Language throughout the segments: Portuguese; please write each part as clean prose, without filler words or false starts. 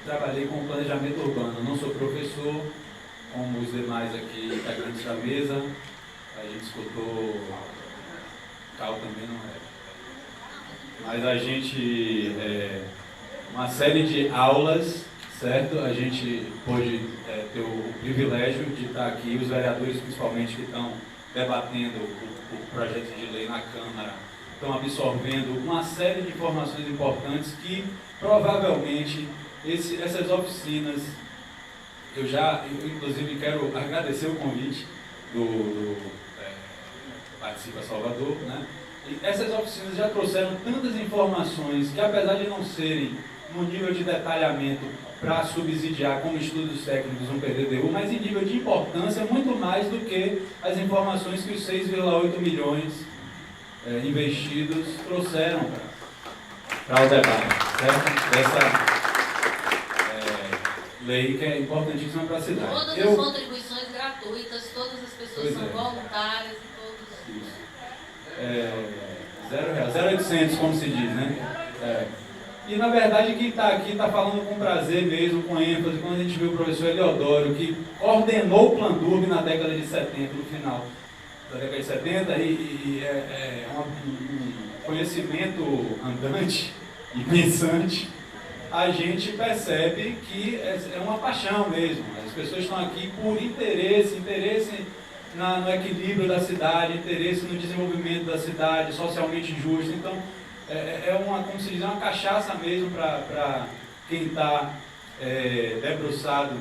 trabalhei com planejamento urbano. Não sou professor, como os demais aqui integrantes da mesa. A gente escutou, Cal também não é. Mas a gente, uma série de aulas, certo? A gente pôde ter o privilégio de estar aqui, os vereadores principalmente que estão debatendo o projeto de lei na Câmara, estão absorvendo uma série de informações importantes que provavelmente essas oficinas, eu inclusive quero agradecer o convite do Participa Salvador, né? E essas oficinas já trouxeram tantas informações que, apesar de não serem no nível de detalhamento para subsidiar como estudos técnicos um PDDU, mas em nível de importância muito mais do que as informações que os 6,8 milhões investidos trouxeram para o debate, certo? Dessa lei que é importantíssima para a cidade. Todas as contribuições gratuitas, todas as pessoas são voluntárias e todos... Isso. R$0, 0,800, como se diz, né? E, na verdade, quem está aqui está falando com prazer mesmo, com ênfase, quando a gente viu o professor Eliodoro, que coordenou o Plandurb na década de 70, no final da década de 70, e é um conhecimento andante e pensante, a gente percebe que é uma paixão mesmo. As pessoas estão aqui por interesse no equilíbrio da cidade, interesse no desenvolvimento da cidade, socialmente justo. Então, como se diz, uma cachaça mesmo para quem está debruçado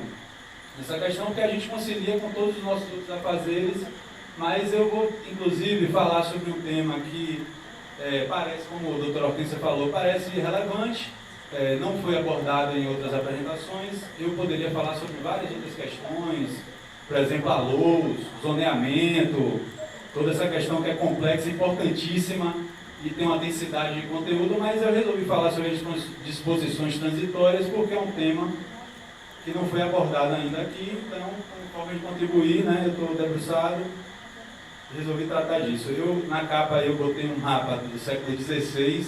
nessa questão, que a gente concilia com todos os nossos outros afazeres. Mas eu vou, inclusive, falar sobre um tema que parece, como o doutor Hortência falou, parece relevante, não foi abordado em outras apresentações. Eu poderia falar sobre várias outras questões, por exemplo, a luz, zoneamento, toda essa questão que é complexa, importantíssima e tem uma densidade de conteúdo, mas eu resolvi falar sobre as disposições transitórias porque é um tema que não foi abordado ainda aqui, então, como forma de contribuir, né, eu estou debruçado, resolvi tratar disso. Na capa, eu botei um mapa do século XVI,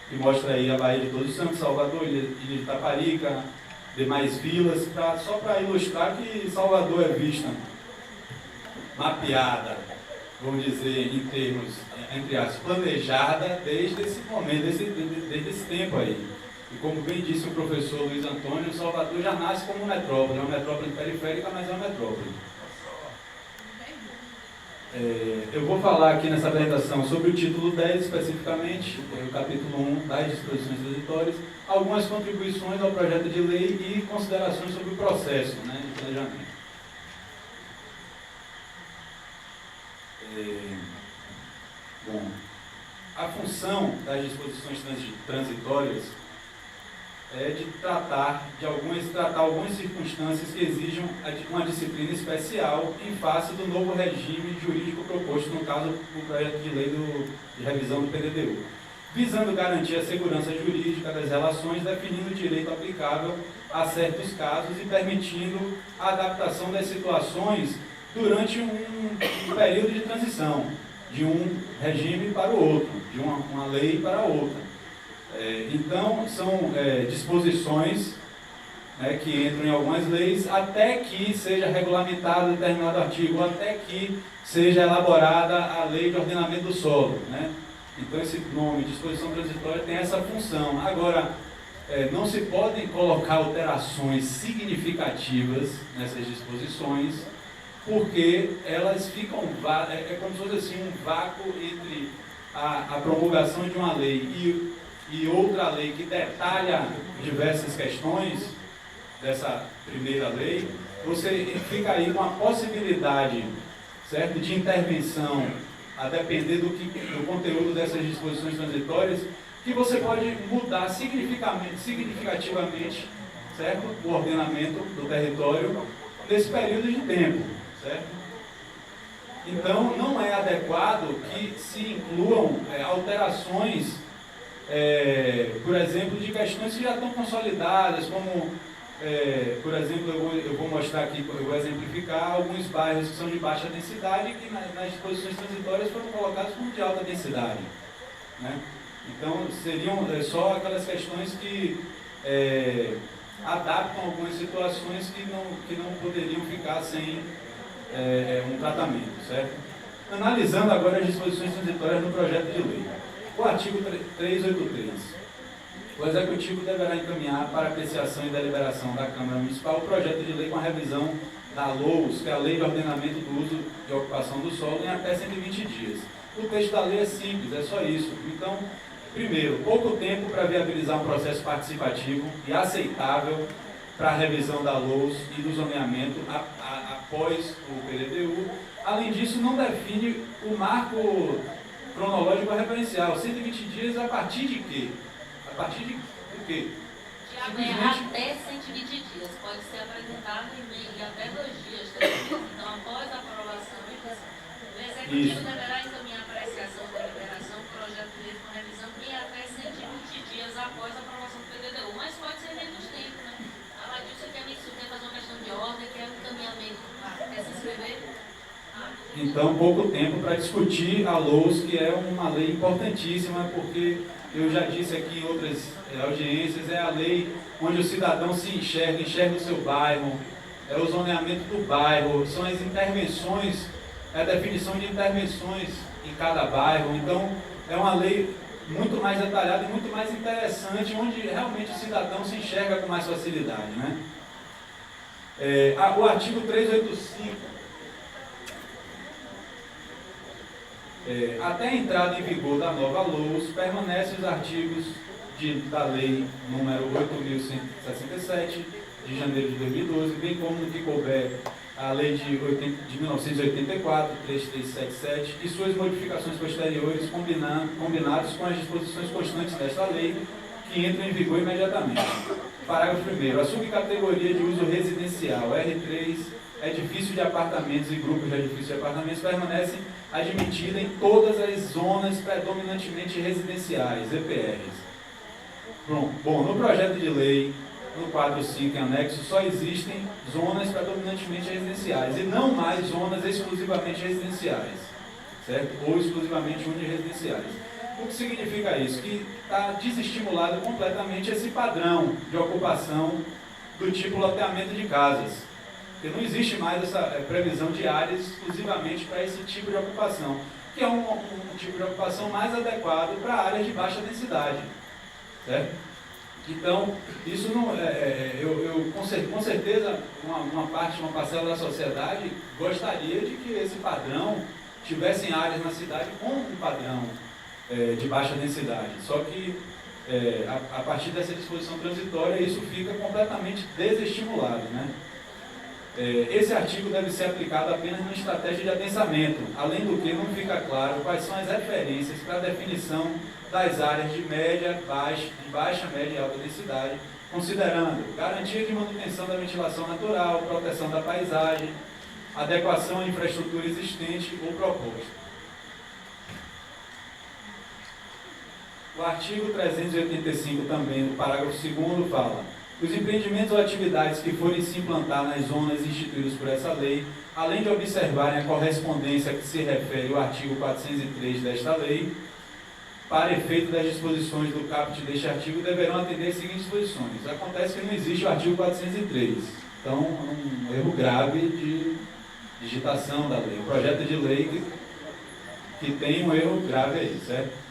que mostra aí a Baía de Todos os Santos, Salvador, Ilha de Itaparica, demais vilas, só para ilustrar que Salvador é vista, mapeada, vamos dizer, em termos, entre aspas, planejada desde esse momento, desde esse tempo aí. E como bem disse o professor Luiz Antônio, Salvador já nasce como metrópole, é uma metrópole periférica, mas é uma metrópole. Eu vou falar aqui nessa apresentação sobre o título 10 especificamente, o capítulo 1 das disposições transitórias, algumas contribuições ao projeto de lei e considerações sobre o processo, né, de planejamento. Bom, a função das disposições transitórias é de tratar algumas circunstâncias que exijam uma disciplina especial em face do novo regime jurídico proposto, no caso, do projeto de lei de revisão do PDDU, visando garantir a segurança jurídica das relações, definindo o direito aplicável a certos casos e permitindo a adaptação das situações durante um período de transição, de um regime para o outro, de uma lei para outra. Então, são disposições, né, que entram em algumas leis até que seja regulamentado determinado artigo, até que seja elaborada a lei de ordenamento do solo, né? Então, esse nome, disposição transitória, tem essa função. Agora, não se podem colocar alterações significativas nessas disposições, porque elas ficam, como se fosse assim, um vácuo entre a promulgação de uma lei e outra lei que detalha diversas questões dessa primeira lei. Você fica aí com a possibilidade, certo, de intervenção, a depender do conteúdo dessas disposições transitórias, que você pode mudar significativamente, certo, o ordenamento do território nesse período de tempo, certo? Então, não é adequado que se incluam alterações, por exemplo, de questões que já estão consolidadas, como, por exemplo, eu vou mostrar aqui, eu vou exemplificar alguns bairros que são de baixa densidade, que nas disposições transitórias foram colocados como de alta densidade, né? Então, seriam só aquelas questões que adaptam algumas situações que não poderiam ficar sem um tratamento, certo? Analisando agora as disposições transitórias do projeto de lei. O artigo 383. O Executivo deverá encaminhar para apreciação e deliberação da Câmara Municipal o projeto de lei com a revisão da LOUS, que é a Lei de Ordenamento do Uso e Ocupação do Solo, em até 120 dias. O texto da lei é simples, é só isso. Então, primeiro, pouco tempo para viabilizar um processo participativo e aceitável para a revisão da LOUS e do zoneamento após o PDTU. Além disso, não define o marco cronológico referencial. 120 dias a partir de quê? A partir de quê? Tiago, até 120 dias. Pode ser apresentado em até 2 dias, 3 dias. Então, após a aprovação, o Executivo deverá encaminhar a apreciação da deliberação do projeto de lei com revisão em até 120 dias após a aprovação do PDTU. Mas pode ser menos tempo, né? A Ladilson quer fazer uma questão de ordem, quer um encaminhamento, quer se inscrever. Então, pouco tempo para discutir a LOUS, que é uma lei importantíssima, porque eu já disse aqui em outras audiências, é a lei onde o cidadão se enxerga o seu bairro, é o zoneamento do bairro, são as intervenções, é a definição de intervenções em cada bairro. Então, é uma lei muito mais detalhada e muito mais interessante, onde realmente o cidadão se enxerga com mais facilidade, né? O artigo 385. Até a entrada em vigor da nova LOUS, permanecem os artigos da Lei número 8.167, de janeiro de 2012, bem como no que couber a Lei de 1984, 3377, e suas modificações posteriores combinados com as disposições constantes desta lei, que entram em vigor imediatamente. Parágrafo 1º. A subcategoria de uso residencial, R3, edifícios de apartamentos e grupos de edifícios de apartamentos, permanecem admitida em todas as zonas predominantemente residenciais, EPRs. Bom, no projeto de lei, no quadro 5 em anexo, só existem zonas predominantemente residenciais e não mais zonas exclusivamente residenciais, certo? Ou exclusivamente uniresidenciais. O que significa isso? Que está desestimulado completamente esse padrão de ocupação do tipo loteamento de casas. Porque não existe mais essa previsão de áreas exclusivamente para esse tipo de ocupação, que é um tipo de ocupação mais adequado para áreas de baixa densidade, certo? Então, isso não com certeza, uma parcela da sociedade gostaria de que esse padrão tivessem áreas na cidade com um padrão de baixa densidade, só que a partir dessa disposição transitória isso fica completamente desestimulado, né? Esse artigo deve ser aplicado apenas numa estratégia de adensamento, além do que não fica claro quais são as referências para a definição das áreas de baixa, média e alta densidade, considerando garantia de manutenção da ventilação natural, proteção da paisagem, adequação à infraestrutura existente ou proposta. O artigo 385 também, no parágrafo 2º, fala: os empreendimentos ou atividades que forem se implantar nas zonas instituídas por essa lei, além de observarem a correspondência a que se refere o artigo 403 desta lei, para efeito das disposições do caput deste artigo, deverão atender as seguintes disposições. Acontece que não existe o artigo 403, então é um erro grave de digitação da lei. O projeto de lei que tem um erro grave aí, certo?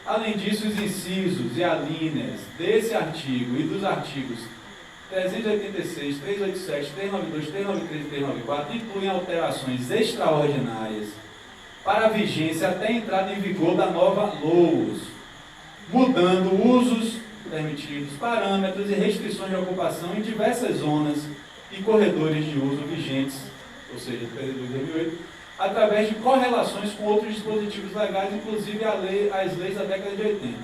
Além disso, os incisos e alíneas desse artigo e dos artigos 386, 387, 392, 393 e 394 incluem alterações extraordinárias para a vigência até a entrada em vigor da nova LOUS, mudando usos permitidos, parâmetros e restrições de ocupação em diversas zonas e corredores de uso vigentes, ou seja, do período de 2008, através de correlações com outros dispositivos legais, inclusive as leis da década de 80.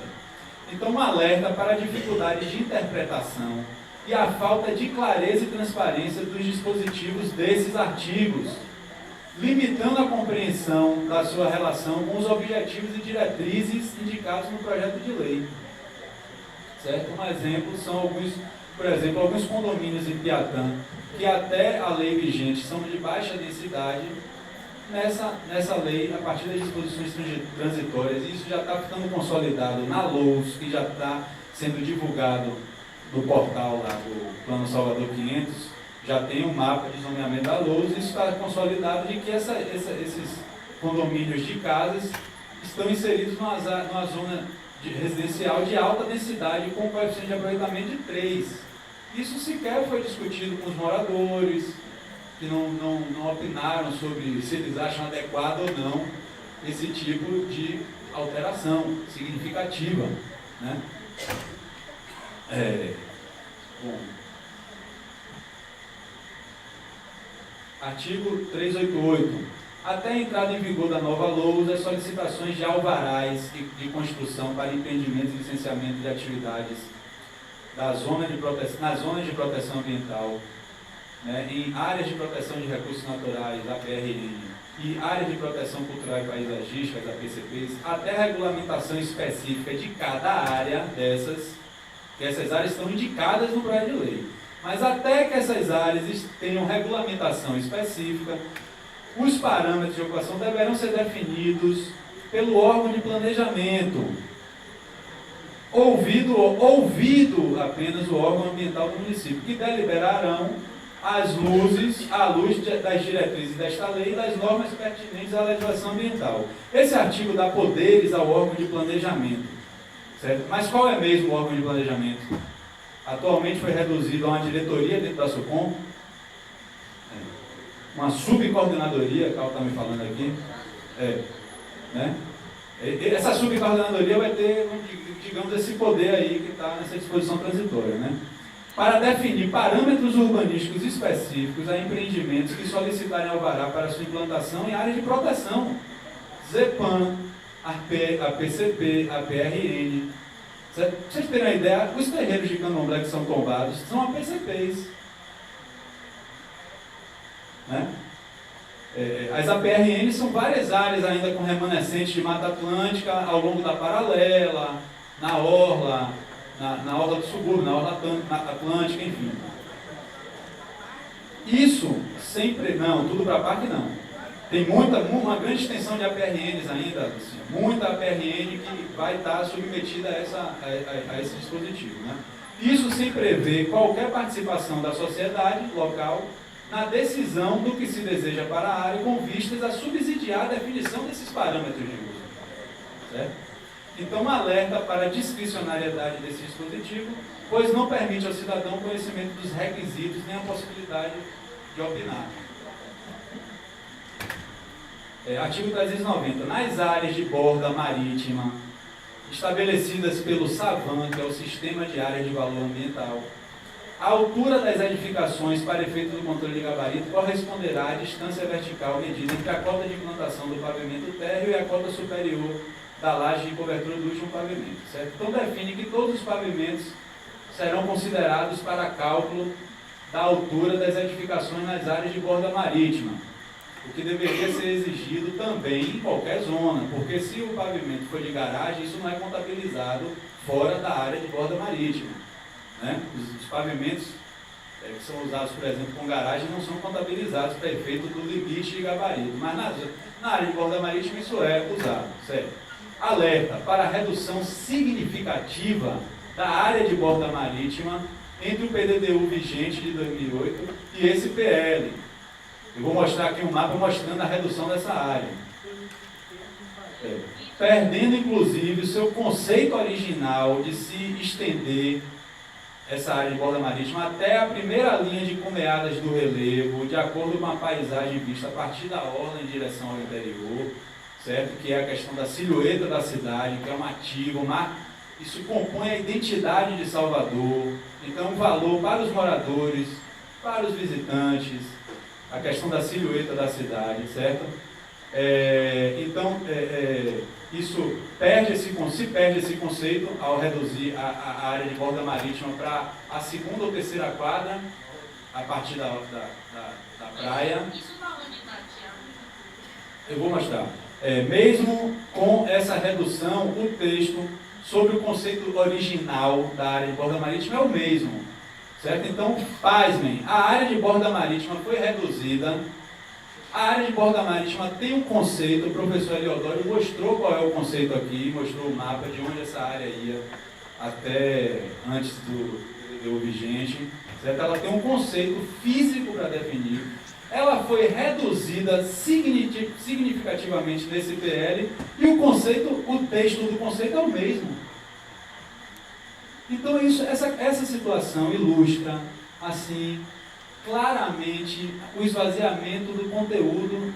Então, um alerta para a dificuldade de interpretação e a falta de clareza e transparência dos dispositivos desses artigos, limitando a compreensão da sua relação com os objetivos e diretrizes indicados no projeto de lei. Certo? Um exemplo são alguns condomínios em Piatã, que até a lei vigente são de baixa densidade. Nessa lei, a partir das disposições transitórias, isso já está ficando consolidado na LOUS, que já está sendo divulgado no portal lá do Plano Salvador 500, já tem um mapa de zoneamento da LOAS, e isso está consolidado de que esses condomínios de casas estão inseridos numa zona residencial de alta densidade com coeficiente de aproveitamento de 3. Isso sequer foi discutido com os moradores, que não opinaram sobre se eles acham adequado ou não esse tipo de alteração significativa, né? Bom. Artigo 388. Até a entrada em vigor da nova LOAS, as solicitações de alvarás de construção para empreendimentos e licenciamento de atividades nas zonas de proteção ambiental, né, em áreas de proteção de recursos naturais, APRN, e áreas de proteção cultural e paisagística, as APCPs, até a regulamentação específica de cada área dessas, que essas áreas estão indicadas no projeto de lei. Mas até que essas áreas tenham regulamentação específica, os parâmetros de ocupação deverão ser definidos pelo órgão de planejamento, ouvido apenas o órgão ambiental do município, que deliberarão à luz das diretrizes desta lei e das normas pertinentes à legislação ambiental. Esse artigo dá poderes ao órgão de planejamento, certo? Mas qual é mesmo o órgão de planejamento? Atualmente foi reduzido a uma diretoria dentro da SUCOM, uma subcoordenadoria, que ela está me falando aqui, né? Essa subcoordenadoria vai ter, digamos, esse poder aí que está nessa disposição transitória, né? Para definir parâmetros urbanísticos específicos a empreendimentos que solicitarem alvará para sua implantação em áreas de proteção, ZEPAM, APCP, APRN. Pra vocês terem uma ideia, os terreiros de candomblé que são tombados são APCPs. Né? As APRN são várias áreas ainda com remanescentes de Mata Atlântica ao longo da paralela, na orla do subúrbio, na orla atlântica, enfim. Isso sempre, não, tudo para parque não. Tem uma grande extensão de APRNs ainda, assim, muita APRN que vai estar submetida a esse dispositivo. Né? Isso sem prever qualquer participação da sociedade local na decisão do que se deseja para a área, com vistas a subsidiar a definição desses parâmetros de uso. Certo? Então, um alerta para a discricionariedade desse dispositivo, pois não permite ao cidadão o conhecimento dos requisitos nem a possibilidade de opinar. Artigo 390. Nas áreas de borda marítima estabelecidas pelo SAVAM, que é o Sistema de Áreas de Valor Ambiental, a altura das edificações para efeito do controle de gabarito corresponderá à distância vertical medida entre a cota de implantação do pavimento térreo e a cota superior da laje de cobertura do último pavimento. Certo? Então define que todos os pavimentos serão considerados para cálculo da altura das edificações nas áreas de borda marítima, o que deveria ser exigido também em qualquer zona, porque se o pavimento for de garagem, isso não é contabilizado fora da área de borda marítima. Né? Os pavimentos que são usados, por exemplo, com garagem, não são contabilizados para efeito do limite de gabarito, mas na área de borda marítima isso é usado, certo? Alerta para a redução significativa da área de borda marítima entre o PDDU vigente de 2008 e esse PL. Eu vou mostrar aqui um mapa mostrando a redução dessa área. Perdendo, inclusive, o seu conceito original de se estender essa área de borda marítima até a primeira linha de cumeadas do relevo, de acordo com a paisagem vista a partir da orla em direção ao interior, certo? Que é a questão da silhueta da cidade, que é um ativo, isso compõe a identidade de Salvador, então um valor para os moradores, para os visitantes, a questão da silhueta da cidade, certo? Isso se perde esse conceito ao reduzir a área de borda marítima para a segunda ou terceira quadra, a partir da praia. Isso está onde, Tiago? Eu vou mostrar. Mesmo com essa redução, o texto sobre o conceito original da área de borda marítima é o mesmo. Certo? Então, pasmem, a área de borda marítima foi reduzida. A área de borda marítima tem um conceito, o professor Eliodoro mostrou qual é o conceito aqui, mostrou o mapa de onde essa área ia até antes do PDDU vigente, certo? Ela tem um conceito físico para definir. Ela foi reduzida significativamente nesse PL e o texto do conceito é o mesmo. Então essa situação ilustra, assim, claramente o esvaziamento do conteúdo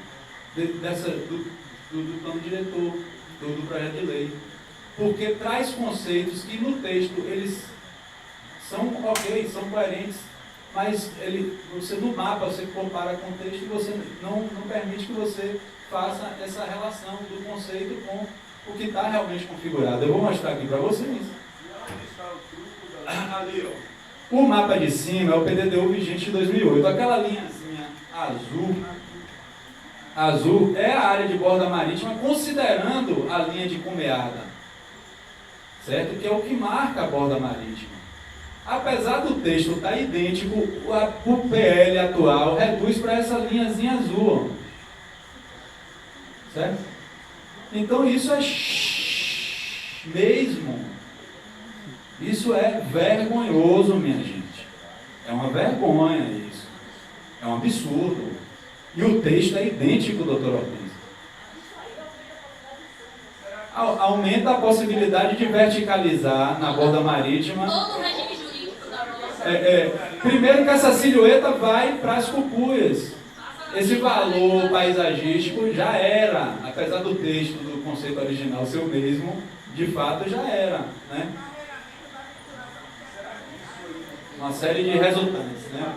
do plano diretor, do projeto de lei. Porque traz conceitos que no texto eles são ok, são coerentes, mas você no mapa você compara com o texto e você não permite que você faça essa relação do conceito com o que está realmente configurado. Eu vou mostrar aqui para vocês. Ali, ó. O mapa de cima é o PDDU vigente de 2008. Aquela linhazinha azul é a área de borda marítima, considerando a linha de cumeada, certo? Que é o que marca a borda marítima. Apesar do texto estar idêntico, o PL atual reduz para essa linhazinha azul, certo? Então isso é mesmo. Isso é vergonhoso, minha gente. É uma vergonha isso. É um absurdo. E o texto é idêntico, doutor Ortiz. Aumenta a possibilidade de verticalizar na borda marítima. Todo o regime jurídico da nossa. Primeiro que essa silhueta vai para as cucuias. Esse valor paisagístico já era, apesar do texto do conceito original ser o mesmo, de fato já era, né? Uma série de resultantes, né?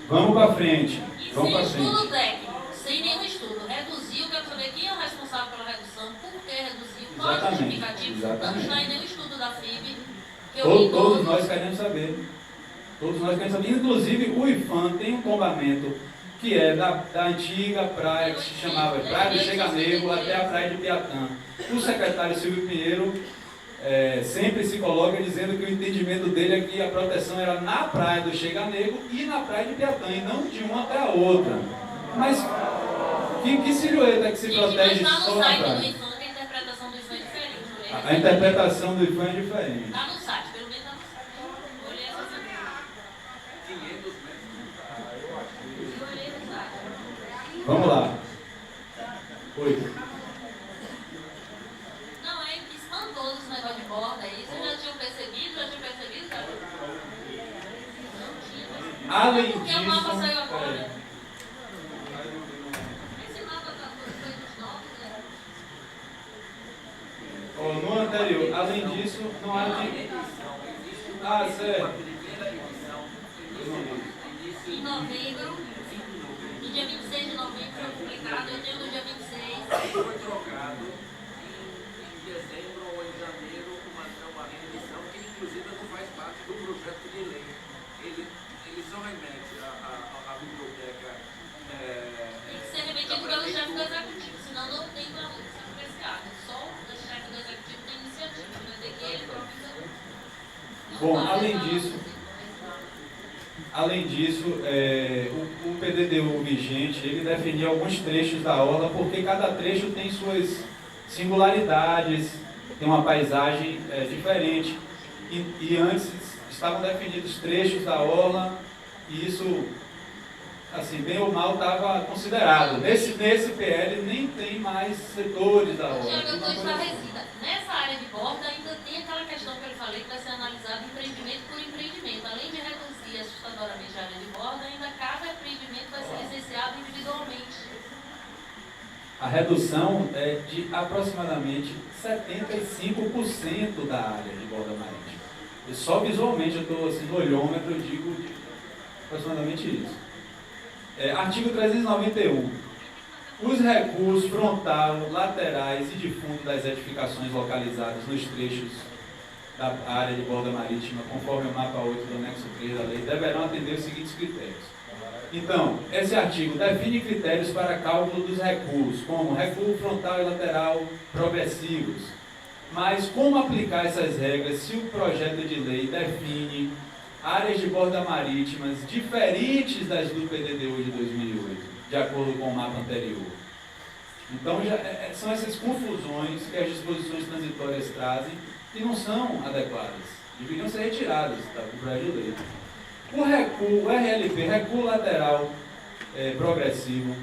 Vamos para frente. Vamos para frente. Estudo técnico, sem nenhum estudo, reduziu, quero saber quem é o responsável pela redução, por que reduziu, qual é o justificativo, não está em nenhum estudo da FIB. Todos nós queremos saber. Todos nós queremos saber. Inclusive, o IFAM tem um tombamento que é da antiga praia, que se chamava Praia do Cheganego, até a Praia de Piatã. O secretário Silvio Pinheiro sempre se coloca dizendo que o entendimento dele é que a proteção era na Praia do Cheganego e na Praia de Piatã, e não de uma até a outra. Mas que silhueta que se protege só na praia? Do IFAM, a interpretação do IFAM é diferente. A interpretação do IFAM é diferente. Está no site, pelo menos está no site. Olhei essa semana. 500 metros. Eu olhei no site. Vamos lá. 8. Negócio de borda, isso eu já tinha percebido, Já não tinha. Além porque disso, o mapa saiu agora. Esse mapa está foi dos novos, né? No anterior, além disso, não há de... certo. Em novembro, no dia 26 de novembro foi publicado, eu tenho no dia 26. Foi trocado em dezembro ou em janeiro uma reedição que inclusive não faz parte do projeto de lei. Ele só remete à biblioteca. Tem que ser remetido pelo chefe do executivo, senão não tem para ser apreciado. Só o chefe do executivo tem iniciativa, vai ter que ele próprio. Bom, além disso, o PDDU vigente, ele definia alguns trechos da orla, porque cada trecho tem suas singularidades, tem uma paisagem diferente. E antes estavam definidos trechos da orla, e isso, assim, bem ou mal, estava considerado. Nesse PL nem tem mais setores da orla. Tiago, eu estou esclarecida. Nessa área de borda ainda tem aquela questão que eu falei, que vai ser analisado empreendimento por empreendimento. Além de reduzir assustadoramente a área de borda, ainda cada empreendimento vai ser licenciado individualmente. A redução é de aproximadamente 75% da área de borda marítima. E só visualmente, eu estou assim, no olhômetro, eu digo aproximadamente isso. Artigo 391. Os recursos frontal, laterais e de fundo das edificações localizadas nos trechos da área de borda marítima, conforme o mapa 8 do anexo 3 da lei, deverão atender os seguintes critérios. Então, esse artigo define critérios para cálculo dos recursos, como recuo frontal e lateral progressivos. Mas como aplicar essas regras se o projeto de lei define áreas de borda marítimas diferentes das do PDDU de 2008, de acordo com o mapa anterior? Então, são essas confusões que as disposições transitórias trazem e não são adequadas. deveriam ser retiradas do projeto de lei. O recuo, o RLP, recuo lateral progressivo,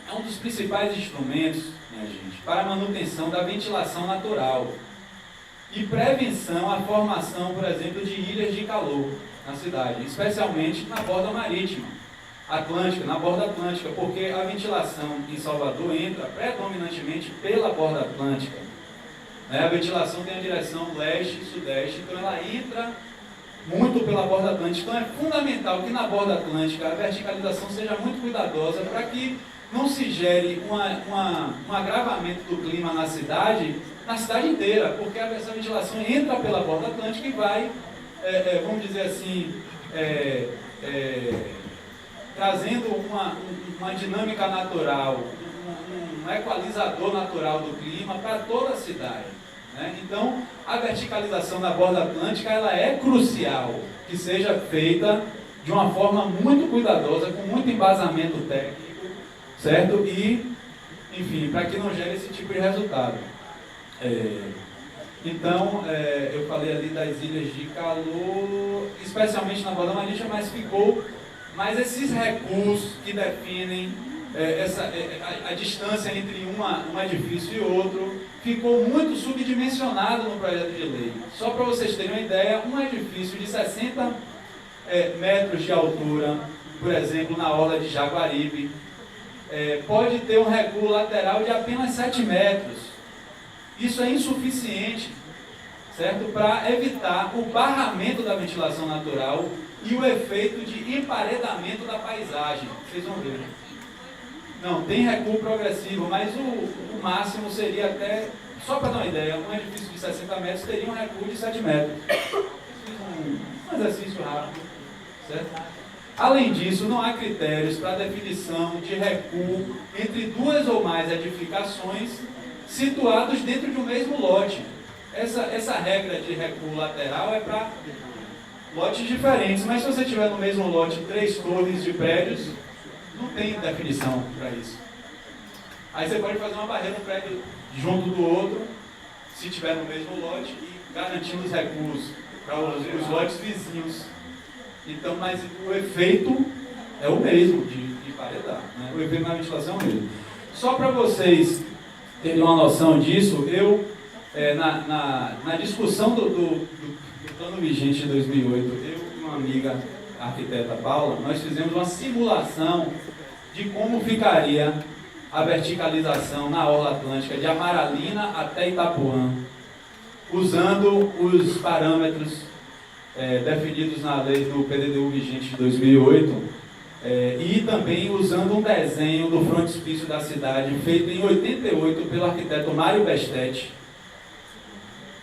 é um dos principais instrumentos, minha gente, para a manutenção da ventilação natural e prevenção à formação, por exemplo, de ilhas de calor na cidade, especialmente na borda marítima, atlântica, na borda atlântica, porque a ventilação em Salvador entra predominantemente pela borda atlântica. A ventilação tem a direção leste e sudeste, então ela entra muito pela borda atlântica. Então é fundamental que na borda atlântica a verticalização seja muito cuidadosa para que não se gere um agravamento do clima na cidade inteira, porque essa ventilação entra pela borda atlântica e vai, vamos dizer assim, trazendo uma dinâmica natural, um equalizador natural do clima para toda a cidade. Então, a verticalização da borda atlântica ela é crucial que seja feita de uma forma muito cuidadosa, com muito embasamento técnico, certo? E, enfim, para que não gere esse tipo de resultado. Então, eu falei ali das ilhas de calor, especialmente na borda marítima, mas esses recuos que definem a distância entre um edifício e outro ficou muito subdimensionado no projeto de lei. Só para vocês terem uma ideia, um edifício de 60 metros de altura, por exemplo, na orla de Jaguaribe, pode ter um recuo lateral de apenas 7 metros. Isso é insuficiente, certo? Para evitar o barramento da ventilação natural e o efeito de emparedamento da paisagem. Vocês vão ver. Não, tem recuo progressivo, mas o máximo seria até, só para dar uma ideia, um edifício de 60 metros teria um recuo de 7 metros. Um exercício rápido, certo? Além disso, não há critérios para definição de recuo entre duas ou mais edificações situados dentro de um mesmo lote. Essa regra de recuo lateral é para lotes diferentes, mas se você tiver no mesmo lote 3 torres de prédios, não tem definição para isso. Aí você pode fazer uma barreira, um prédio junto do outro, se tiver no mesmo lote, e garantindo os recuos para os lotes vizinhos. Então, mas o efeito é o mesmo de emparedar, né? O efeito na ventilação é o mesmo. Só para vocês terem uma noção disso, eu, na discussão do plano vigente de 2008, eu e uma amiga, a arquiteta Paula, nós fizemos uma simulação de como ficaria a verticalização na orla atlântica de Amaralina até Itapuã, usando os parâmetros definidos na lei do PDDU vigente de 2008, e também usando um desenho do frontispício da cidade feito em 88 pelo arquiteto Mário Bestetti,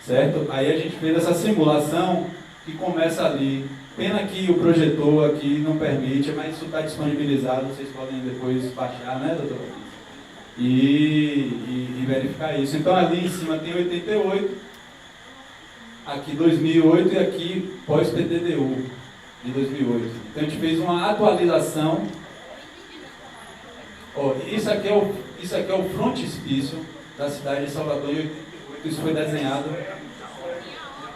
certo? Aí a gente fez essa simulação que começa ali. Pena que o projetor aqui não permite, mas isso está disponibilizado, vocês podem depois baixar, né, doutor? E verificar isso. Então ali em cima tem 88, aqui 2008 e aqui pós-PDDU de 2008. Então a gente fez uma atualização. Isso aqui é o frontispício da cidade de Salvador em 88, isso foi desenhado.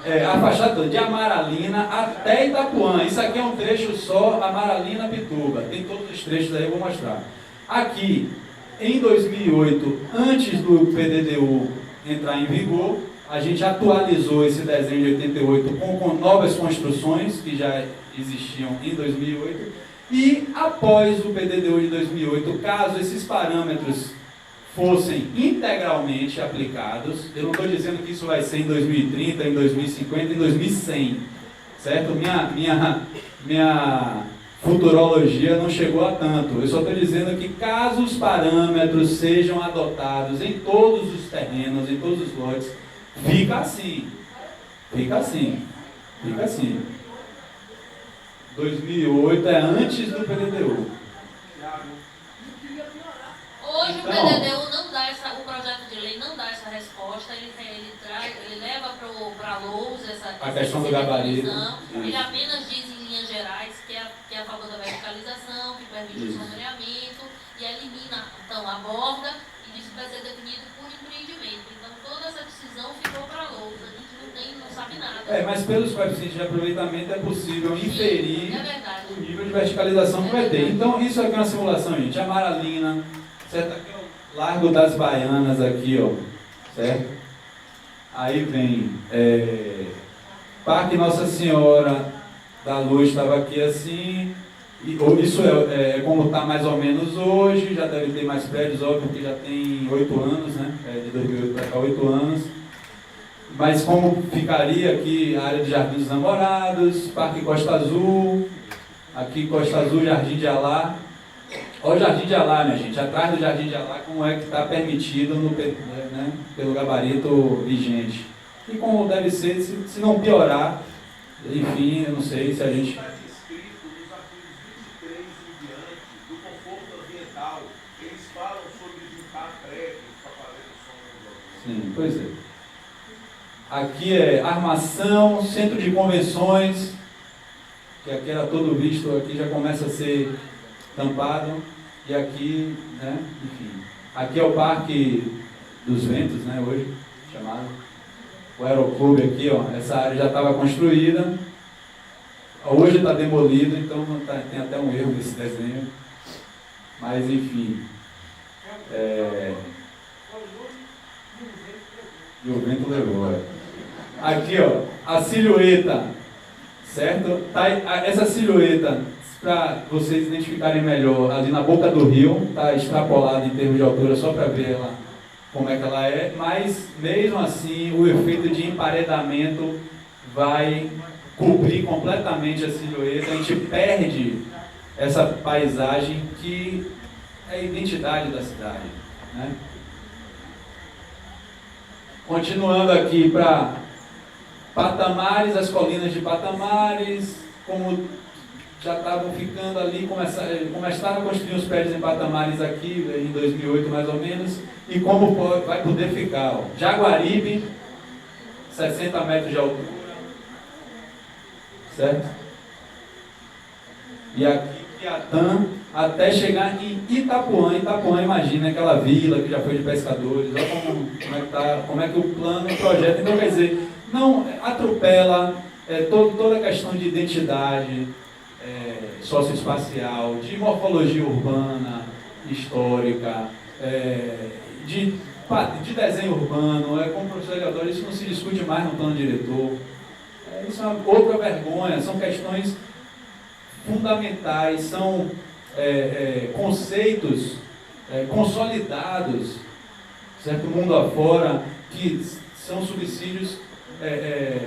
A fachada toda, de Amaralina até Itapuã. Isso aqui é um trecho só, Amaralina-Pituba. Tem todos os trechos aí, eu vou mostrar. Aqui, em 2008, antes do PDDU entrar em vigor, a gente atualizou esse desenho de 88 com novas construções que já existiam em 2008. E após o PDDU de 2008, caso esses parâmetros fossem integralmente aplicados, eu não estou dizendo que isso vai ser em 2030, em 2050, em 2100, certo? Minha futurologia não chegou a tanto. Eu só estou dizendo que caso os parâmetros sejam adotados em todos os terrenos, em todos os lotes, fica assim. 2008 é antes do PDDU. Hoje então, o PDDU não dá o projeto de lei não dá essa resposta, ele leva para a LOUS a questão do gabarito. Ele apenas diz em linhas gerais que é a favor da verticalização, que permite o sombreamento e elimina então a borda e disse que vai ser definido por empreendimento. Então toda essa decisão ficou para a lousa. A gente não sabe nada. Mas pelos coeficientes de aproveitamento é possível inferir o nível de verticalização que vai ter. Então isso aqui é uma simulação, gente. Amaralina, certo? Aqui é o Largo das Baianas aqui, ó, certo? Aí vem Parque Nossa Senhora da Luz, estava aqui assim. Isso é como está mais ou menos hoje, já deve ter mais prédios, óbvio, porque já tem 8 anos, né? De 2008 para cá, 8 anos. Mas como ficaria aqui a área de Jardim dos Namorados, Parque Costa Azul, aqui Costa Azul, Jardim de Alá. Olha o Jardim de Alá, minha gente, atrás do Jardim de Alá, como é que está permitido né, pelo gabarito vigente. E como deve ser, se não piorar, enfim, eu não sei se a gente... Está descrito nos artigos 23 em diante, do conforto ambiental, eles falam sobre juntar prédios para fazer o som. Sim, pois é. Aqui é armação, centro de convenções, que aqui era todo visto, aqui já começa a ser tampado, e aqui, né, enfim. Aqui é o Parque dos Ventos, né, hoje, chamado. O Aeroclube aqui, ó, essa área já estava construída, hoje está demolido, então tem até um erro nesse desenho, mas enfim. E o vento levou. Aqui, ó, a silhueta, certo? Essa silhueta, para vocês identificarem melhor, ali na boca do rio, está extrapolada em termos de altura, só para ver ela, como é que ela é, mas mesmo assim o efeito de emparedamento vai cobrir completamente a silhueta, a gente perde essa paisagem que é a identidade da cidade, né? Continuando aqui para Patamares, as colinas de Patamares, como já estavam ficando ali, começaram a construir os prédios em Patamares aqui, em 2008 mais ou menos, e como vai poder ficar. Ó. Jaguaribe, 60 metros de altura, certo? E aqui Piatã, até chegar em Itapuã. Itapuã, imagina aquela vila que já foi de pescadores, olha como é que o plano, o projeto, então quer dizer, não atropela toda a questão de identidade socioespacial, de morfologia urbana, histórica, de desenho urbano, como o professor Eleodoro, isso não se discute mais no plano diretor. Isso é uma outra vergonha, são questões fundamentais, são conceitos consolidados, certo, mundo afora, que são subsídios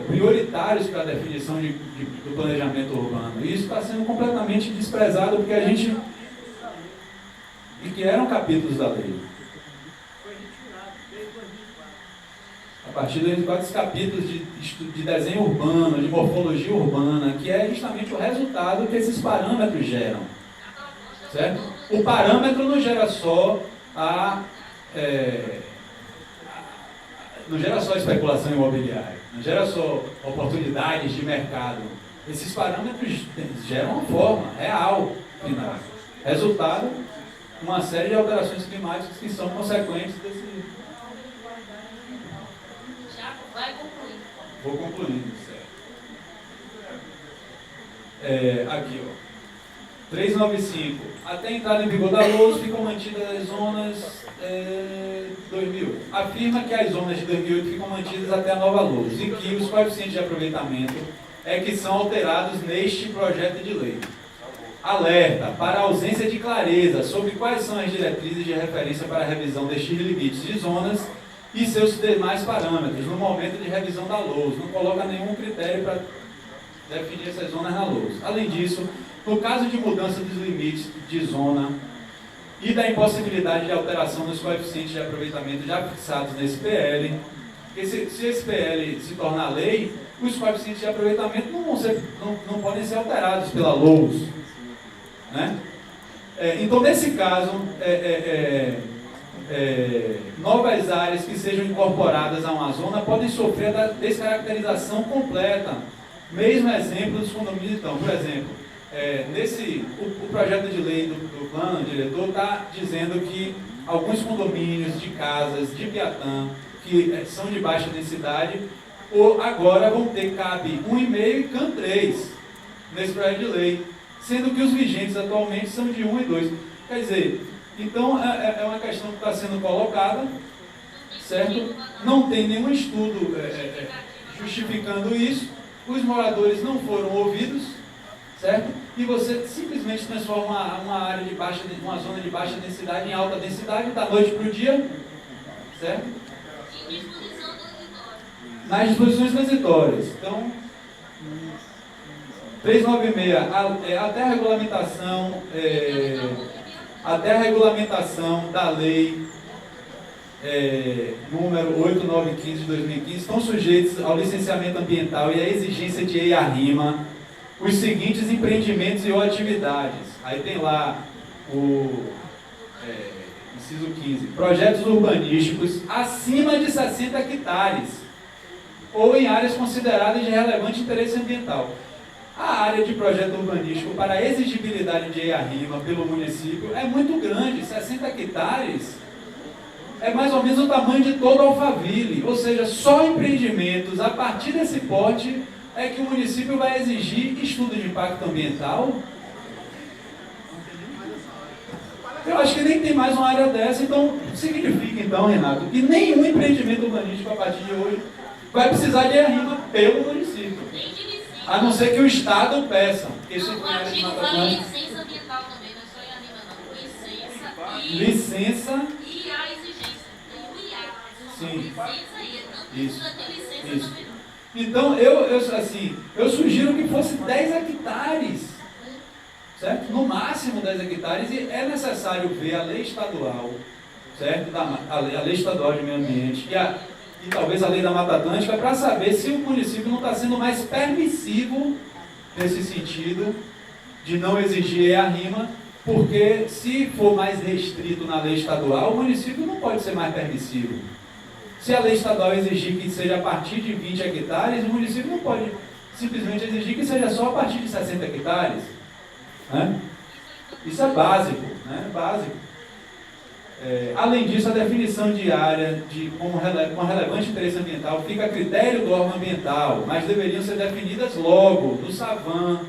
prioritários para a definição do planejamento urbano. E isso está sendo completamente desprezado porque a gente... E que eram capítulos da lei. A partir de 2004, esses capítulos de desenho urbano, de morfologia urbana, que é justamente o resultado que esses parâmetros geram. Certo? O parâmetro não gera só não gera só especulação imobiliária, não gera só oportunidades de mercado. Esses parâmetros geram uma forma real, final. Resultado, uma série de alterações climáticas que são consequentes desse... Vai concluir. Vou concluindo, certo. Aqui, ó. 395. Até a entrada em vigor da LOAS ficam mantidas as zonas 2000. Afirma que as zonas de 2008 ficam mantidas até a nova LOAS e que os coeficientes de aproveitamento que são alterados neste projeto de lei. Alerta para a ausência de clareza sobre quais são as diretrizes de referência para a revisão destes limites de zonas e seus demais parâmetros no momento de revisão da LOAS. Não coloca nenhum critério para definir essas zonas na LOAS. Além disso, no caso de mudança dos limites de zona e da impossibilidade de alteração dos coeficientes de aproveitamento já fixados nesse PL, porque se esse PL se tornar lei, os coeficientes de aproveitamento não podem ser alterados pela LOAS. Né? Então, nesse caso, novas áreas que sejam incorporadas a uma zona podem sofrer da descaracterização completa. Mesmo exemplo dos condomínios. Então, por exemplo, o projeto de lei do plano diretor está dizendo que alguns condomínios de casas de Piatã, que são de baixa densidade, ou agora vão ter CAB 1,5 e CAN 3 nesse projeto de lei, sendo que os vigentes atualmente são de 1 e 2. Quer dizer, então é uma questão que está sendo colocada, certo? Não tem nenhum estudo justificando isso, os moradores não foram ouvidos, certo? E você simplesmente transforma uma zona de baixa densidade em alta densidade, da noite para o dia, certo? Nas disposições transitórias. Então, 396, até a regulamentação da lei número 8915 de 2015 estão sujeitos ao licenciamento ambiental e à exigência de EIA-RIMA os seguintes empreendimentos e ou atividades. Aí tem lá o inciso 15, projetos urbanísticos acima de 60 hectares ou em áreas consideradas de relevante interesse ambiental. A área de projeto urbanístico para a exigibilidade de EIA-RIMA pelo município é muito grande, 60 hectares é mais ou menos o tamanho de todo Alphaville, ou seja, só empreendimentos a partir desse porte é que o município vai exigir estudo de impacto ambiental. Eu acho que nem tem mais uma área dessa, então significa então, Renato, que nenhum empreendimento urbanístico a partir de hoje vai precisar de EIA-RIMA pelo município. A não ser que o Estado peça. Não, o artigo fala em licença ambiental também, não é só EIA-RIMA não. Licença e a exigência. Tem o IA. Sim. Licença e não precisa ter licença também não. Então, eu sugiro que fosse 10 hectares, certo? No máximo 10 hectares, e é necessário ver a lei estadual, certo? A lei estadual de meio ambiente e talvez a lei da Mata Atlântica, para saber se o município não está sendo mais permissivo nesse sentido de não exigir EIA-RIMA, porque se for mais restrito na lei estadual, o município não pode ser mais permissivo. Se a lei estadual exigir que seja a partir de 20 hectares, o município não pode simplesmente exigir que seja só a partir de 60 hectares. Né? Isso é básico, né? Básico. Além disso, a definição de área com relevante interesse ambiental fica a critério do órgão ambiental, mas deveriam ser definidas logo, no SAVAM,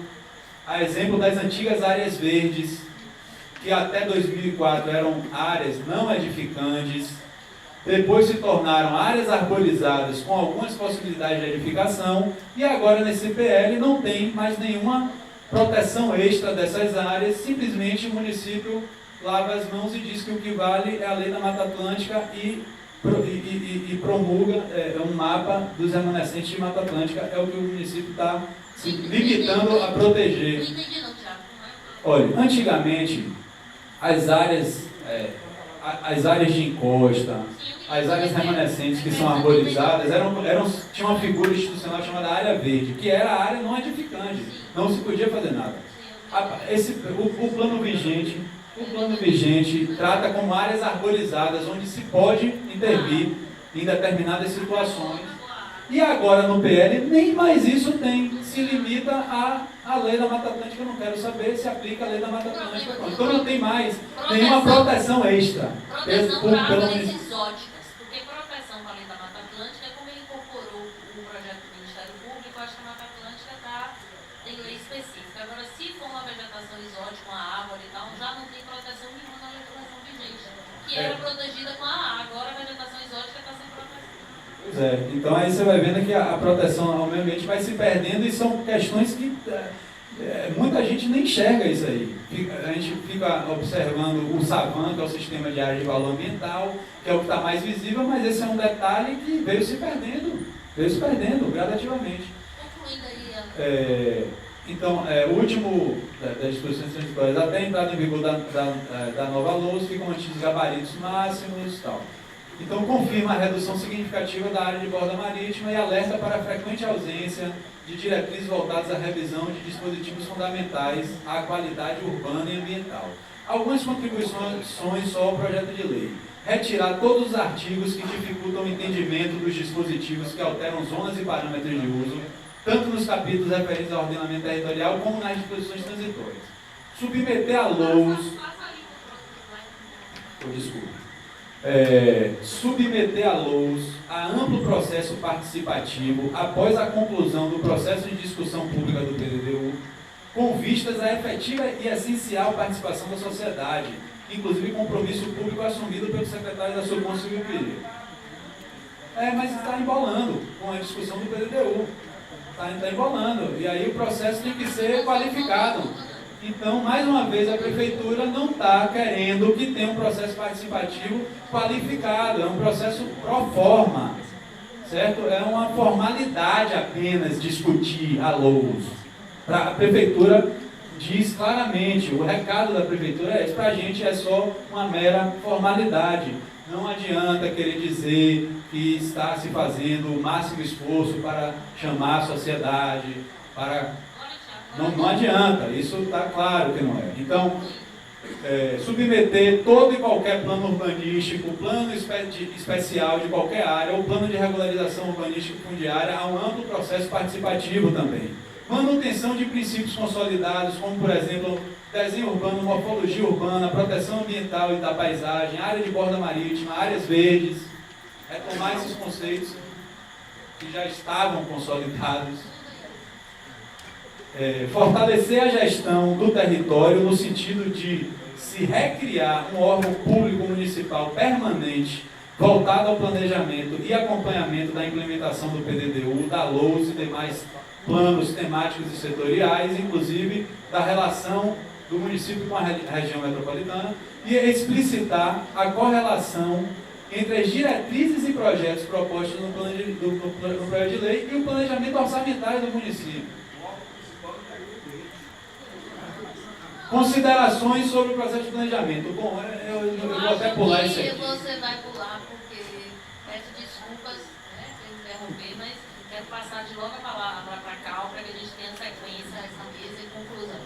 a exemplo das antigas áreas verdes, que até 2004 eram áreas não edificantes, depois se tornaram áreas arborizadas com algumas possibilidades de edificação, e agora nesse PL não tem mais nenhuma proteção extra dessas áreas, simplesmente o município lava as mãos e diz que o que vale é a lei da Mata Atlântica e promulga um mapa dos remanescentes de Mata Atlântica, é o que o município está se limitando a proteger. Não entendi não, Thiago. Olha, antigamente, as áreas de encosta, as áreas remanescentes que são arborizadas, tinha uma figura institucional chamada área verde, que era a área não edificante, não se podia fazer nada. O plano vigente trata como áreas arborizadas, onde se pode intervir em determinadas situações. E agora no PL, nem mais isso tem, se limita à lei da Mata Atlântica, eu não quero saber se aplica a lei da Mata Atlântica. Então não tem mais nenhuma proteção extra. Proteção para árvores exóticas, porque proteção para a lei da Mata Atlântica, como ele incorporou o projeto do Ministério Público, acho que a Mata Atlântica tem lei específica. Agora, se for uma vegetação exótica, uma árvore e tal, já não tem proteção nenhuma na legislação vigente, que era protegida com a agora a vegetação exótica está sem proteção. Pois é, então aí você vai vendo que a proteção ao meio ambiente vai se perdendo, e são questões que muita gente nem enxerga isso aí. A gente fica observando o SAVAM, que é o Sistema de Área de Valor Ambiental, que é o que está mais visível, mas esse é um detalhe que veio se perdendo gradativamente. Concluindo aí, então, o último das disposições transitórias, até a entrada em vigor da nova LOS, ficam mantidos gabaritos máximos e tal. Então, confirma a redução significativa da área de borda marítima e alerta para a frequente ausência de diretrizes voltadas à revisão de dispositivos fundamentais à qualidade urbana e ambiental. Algumas contribuições só ao projeto de lei. Retirar todos os artigos que dificultam o entendimento dos dispositivos que alteram zonas e parâmetros de uso, tanto nos capítulos referentes ao ordenamento territorial como nas disposições transitórias. Submeter a LOS... Desculpa. submeter a LOUS a amplo processo participativo após a conclusão do processo de discussão pública do PDDU, com vistas à efetiva e essencial participação da sociedade, inclusive compromisso público assumido pelo secretário da Subcom Civil Pereira. Mas está embolando com a discussão do PDDU. Está embolando. E aí o processo tem que ser qualificado. Então, mais uma vez, a Prefeitura não está querendo que tenha um processo participativo qualificado. É um processo pro forma. Certo? É uma formalidade apenas discutir a LOUS. A Prefeitura diz claramente, o recado da Prefeitura é esse, para a gente é só uma mera formalidade. Não adianta querer dizer que está se fazendo o máximo esforço para chamar a sociedade, Não adianta, isso está claro que não é. Então, submeter todo e qualquer plano urbanístico, plano especial de qualquer área, ou plano de regularização urbanística fundiária a um amplo processo participativo também. Manutenção de princípios consolidados, como, por exemplo, desenho urbano, morfologia urbana, proteção ambiental e da paisagem, área de borda marítima, áreas verdes, retomar esses conceitos que já estavam consolidados. Fortalecer a gestão do território no sentido de se recriar um órgão público municipal permanente voltado ao planejamento e acompanhamento da implementação do PDDU, da LOUS e demais planos temáticos e setoriais, inclusive da relação do município com a região metropolitana, e explicitar a correlação entre as diretrizes e projetos propostos no projeto de lei e o planejamento orçamentário do município. Considerações sobre o processo de planejamento. Bom, eu vou até pular isso aqui. Você vai pular porque peço desculpas, por interromper, mas quero passar de logo a palavra para a Cal, para que a gente tenha sequência essa mesa e conclusão.